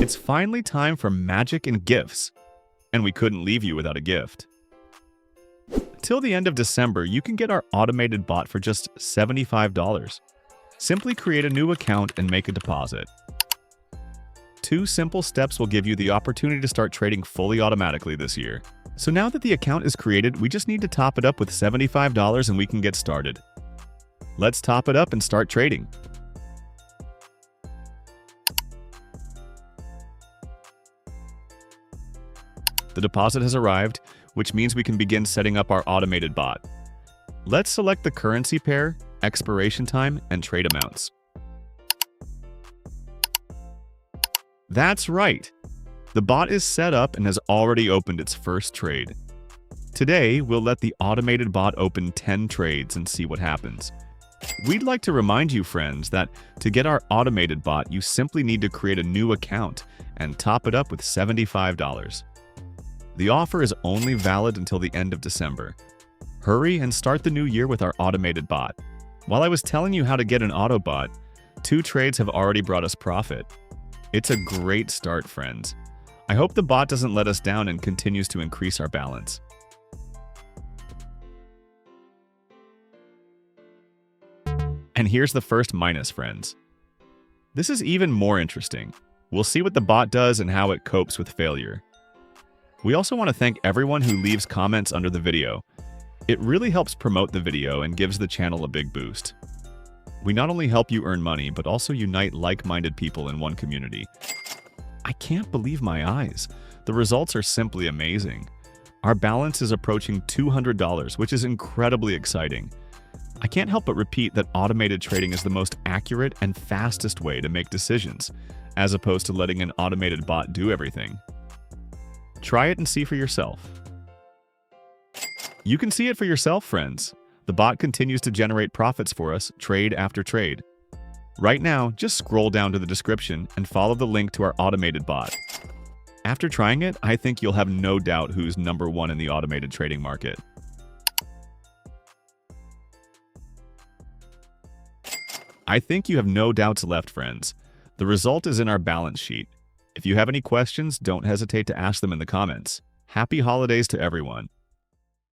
It's finally time for magic and gifts, and we couldn't leave you without a gift. Till the end of December, you can get our automated bot for just $75. Simply create a new account and make a deposit. 2 simple steps will give you the opportunity to start trading fully automatically this year. So now that the account is created, we just need to top it up with $75 and we can get started. Let's top it up and start trading. The deposit has arrived, which means we can begin setting up our automated bot. Let's select the currency pair, expiration time, and trade amounts. That's right! The bot is set up and has already opened its first trade. Today, we'll let the automated bot open 10 trades and see what happens. We'd like to remind you, friends, that to get our automated bot, you simply need to create a new account and top it up with $75. The offer is only valid until the end of December. Hurry and start the new year with our automated bot. While I was telling you how to get an Autobot, 2 trades have already brought us profit. It's a great start, friends. I hope the bot doesn't let us down and continues to increase our balance. And here's the first minus, friends. This is even more interesting. We'll see what the bot does and how it copes with failure. We also want to thank everyone who leaves comments under the video. It really helps promote the video and gives the channel a big boost. We not only help you earn money, but also unite like-minded people in one community. I can't believe my eyes. The results are simply amazing. Our balance is approaching $200, which is incredibly exciting. I can't help but repeat that automated trading is the most accurate and fastest way to make decisions, as opposed to letting an automated bot do everything. Try it and see for yourself. You can see it for yourself, friends. The bot continues to generate profits for us, trade after trade. Right now, just scroll down to the description and follow the link to our automated bot. After trying it, I think you'll have no doubt who's number 1 in the automated trading market. I think you have no doubts left, friends. The result is in our balance sheet. If you have any questions, don't hesitate to ask them in the comments. Happy holidays to everyone.